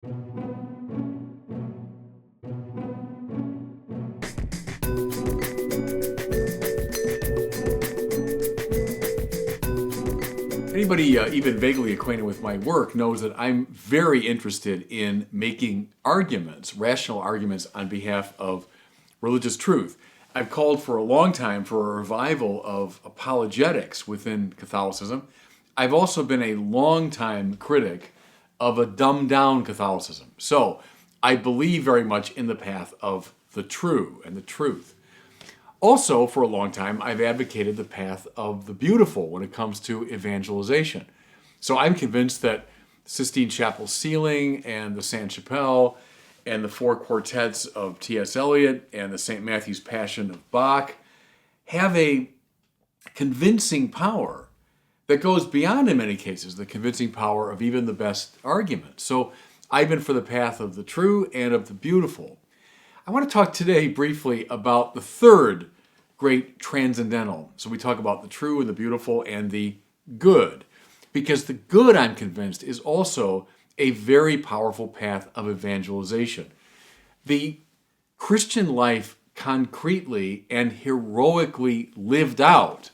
Anybody even vaguely acquainted with my work knows that I'm very interested in making arguments, rational arguments on behalf of religious truth. I've called for a long time for a revival of apologetics within Catholicism. I've also been a long-time critic of a dumbed-down Catholicism. So I believe very much in the path of the true and the truth. Also, for a long time, I've advocated the path of the beautiful when it comes to evangelization. So I'm convinced that Sistine Chapel ceiling and the Sainte Chapelle and the four quartets of T.S. Eliot and the St. Matthew's Passion of Bach have a convincing power that goes beyond, in many cases, the convincing power of even the best argument. So I've been for the path of the true and of the beautiful. I want to talk today briefly about the third great transcendental. So we talk about the true and the beautiful and the good. Because the good, I'm convinced, is also a very powerful path of evangelization. The Christian life concretely and heroically lived out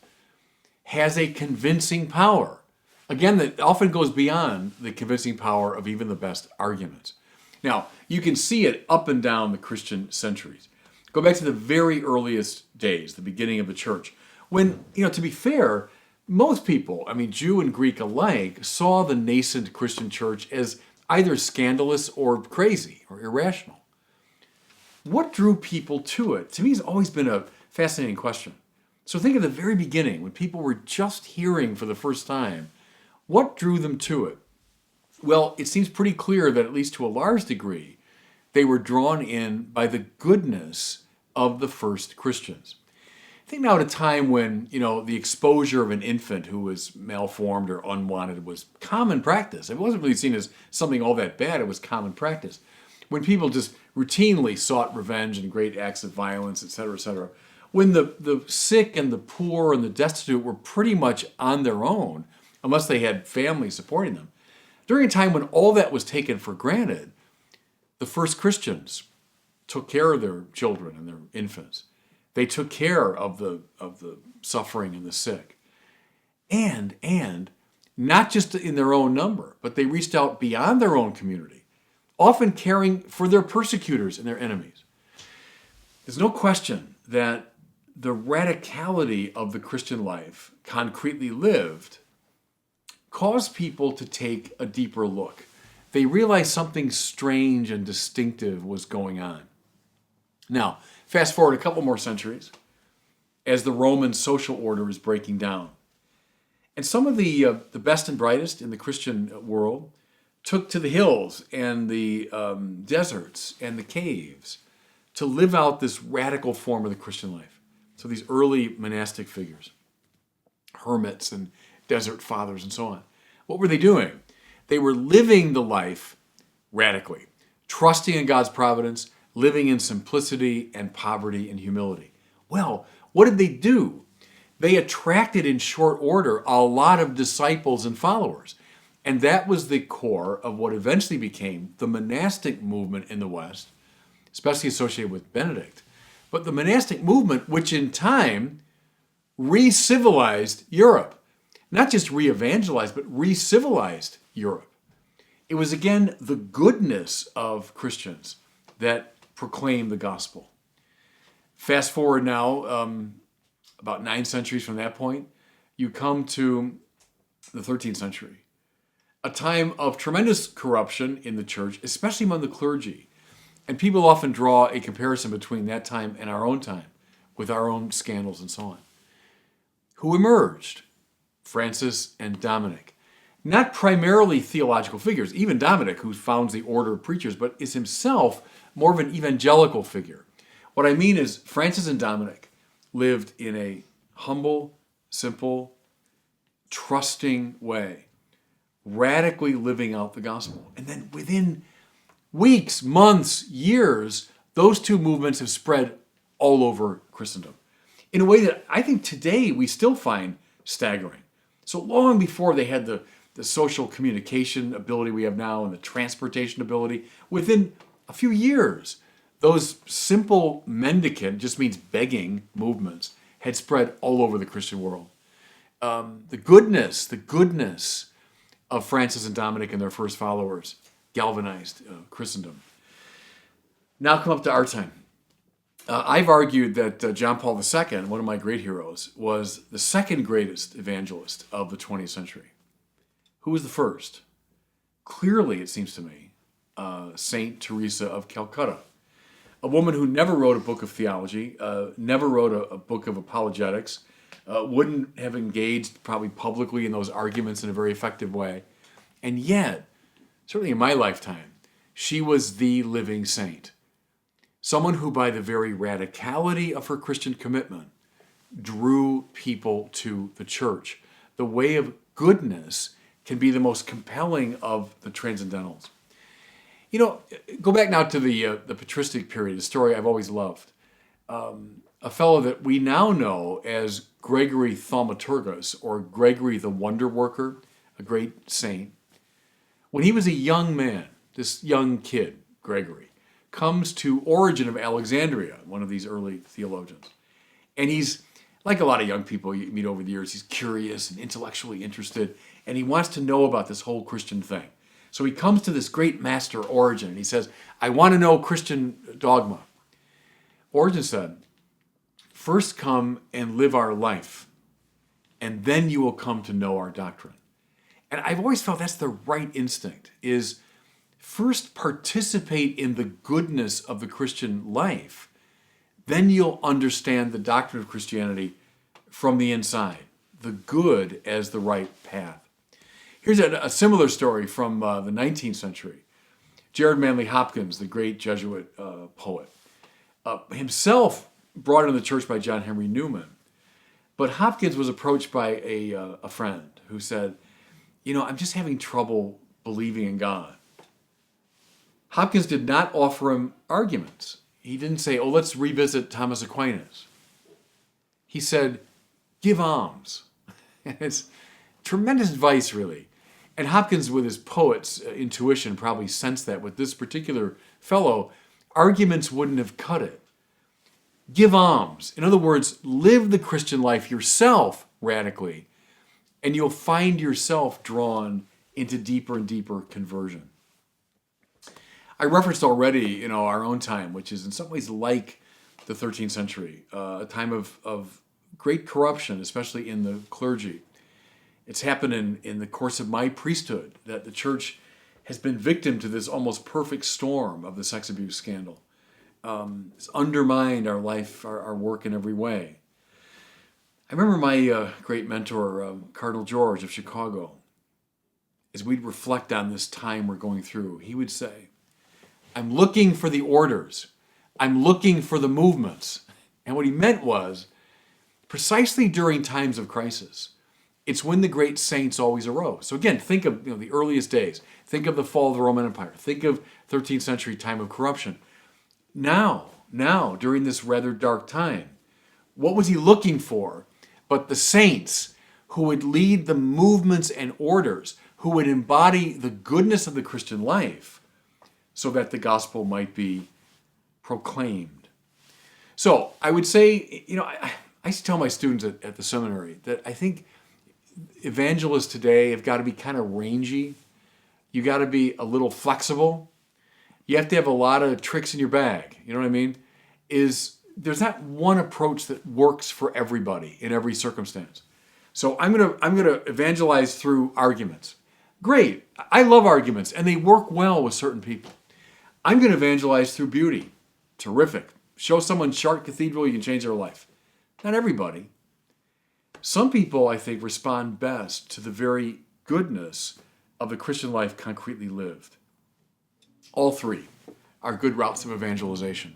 has a convincing power. Again, that often goes beyond the convincing power of even the best arguments. Now, you can see it up and down the Christian centuries. Go back to the very earliest days, the beginning of the church, when, to be fair, most people, Jew and Greek alike, saw the nascent Christian church as either scandalous or crazy or irrational. What drew people to it? To me, it's always been a fascinating question. So think of the very beginning, when people were just hearing for the first time. What drew them to it? Well, it seems pretty clear that at least to a large degree, they were drawn in by the goodness of the first Christians. Think now at a time when, the exposure of an infant who was malformed or unwanted was common practice. It wasn't really seen as something all that bad. It was common practice. When people just routinely sought revenge and great acts of violence, etc., etc. When the sick and the poor and the destitute were pretty much on their own, unless they had family supporting them. During a time when all that was taken for granted, the first Christians took care of their children and their infants. They took care of the suffering and the sick. And not just in their own number, but they reached out beyond their own community, often caring for their persecutors and their enemies. There's no question that the radicality of the Christian life, concretely lived, caused people to take a deeper look. They realized something strange and distinctive was going on. Now, fast forward a couple more centuries as the Roman social order is breaking down. And some of the best and brightest in the Christian world took to the hills and the deserts and the caves to live out this radical form of the Christian life. So these early monastic figures, hermits and desert fathers and so on. What were they doing? They were living the life radically, trusting in God's providence, living in simplicity and poverty and humility. Well, what did they do? They attracted in short order a lot of disciples and followers. And that was the core of what eventually became the monastic movement in the West, especially associated with Benedict. But the monastic movement, which in time re-civilized Europe. Not just re-evangelized, but re-civilized Europe. It was again the goodness of Christians that proclaimed the gospel. Fast forward now, about 9 centuries from that point, you come to the 13th century. A time of tremendous corruption in the church, especially among the clergy. And people often draw a comparison between that time and our own time, with our own scandals and so on. Who emerged? Francis and Dominic. Not primarily theological figures, even Dominic, who founds the order of preachers, but is himself more of an evangelical figure. What I mean is Francis and Dominic lived in a humble, simple, trusting way, radically living out the gospel. And then within weeks, months, years, those two movements have spread all over Christendom in a way that I think today we still find staggering. So long before they had the the social communication ability we have now and the transportation ability, within a few years, those simple mendicant, just means begging movements, had spread all over the Christian world. The goodness of Francis and Dominic and their first followers galvanized Christendom. Now come up to our time. I've argued that John Paul II, one of my great heroes, was the second greatest evangelist of the 20th century. Who was the first? Clearly, it seems to me, Saint Teresa of Calcutta, a woman who never wrote a book of theology, never wrote a book of apologetics, wouldn't have engaged probably publicly in those arguments in a very effective way. And yet, certainly in my lifetime, she was the living saint. Someone who, by the very radicality of her Christian commitment, drew people to the church. The way of goodness can be the most compelling of the transcendentals. You know, go back now to the patristic period, a story I've always loved. A fellow that we now know as Gregory Thaumaturgus, or Gregory the Wonder Worker, a great saint. When he was a young man, this young kid, Gregory, comes to Origen of Alexandria, one of these early theologians. And he's, like a lot of young people you meet over the years, he's curious and intellectually interested, and he wants to know about this whole Christian thing. So he comes to this great master, Origen, and he says, I want to know Christian dogma. Origen said, first come and live our life, and then you will come to know our doctrine. And I've always felt that's the right instinct, is first participate in the goodness of the Christian life, then you'll understand the doctrine of Christianity from the inside, the good as the right path. Here's a similar story from the 19th century. Jared Manley Hopkins, the great Jesuit poet, himself brought into the church by John Henry Newman. But Hopkins was approached by a friend who said, you know, I'm just having trouble believing in God. Hopkins did not offer him arguments. He didn't say, oh, let's revisit Thomas Aquinas. He said, give alms. It's tremendous advice, really. And Hopkins, with his poet's intuition, probably sensed that with this particular fellow, arguments wouldn't have cut it. Give alms. In other words, live the Christian life yourself radically, and you'll find yourself drawn into deeper and deeper conversion. I referenced already, our own time, which is in some ways like the 13th century, a time of great corruption, especially in the clergy. It's happened in the course of my priesthood that the church has been victim to this almost perfect storm of the sex abuse scandal. It's undermined our life, our work in every way. I remember my great mentor, Cardinal George of Chicago, as we'd reflect on this time we're going through, he would say, I'm looking for the orders. I'm looking for the movements. And what he meant was, precisely during times of crisis, it's when the great saints always arose. So again, think of the earliest days. Think of the fall of the Roman Empire. Think of 13th century time of corruption. Now, during this rather dark time, what was he looking for but the saints who would lead the movements and orders, who would embody the goodness of the Christian life so that the gospel might be proclaimed. So I would say, I used to tell my students at the seminary that I think evangelists today have got to be kind of rangy. You got to be a little flexible. You have to have a lot of tricks in your bag. You know what I mean? There's not one approach that works for everybody in every circumstance. So I'm gonna evangelize through arguments. Great. I love arguments, and they work well with certain people. I'm going to evangelize through beauty. Terrific. Show someone Chartres Cathedral, you can change their life. Not everybody. Some people, I think, respond best to the very goodness of the Christian life concretely lived. All three are good routes of evangelization.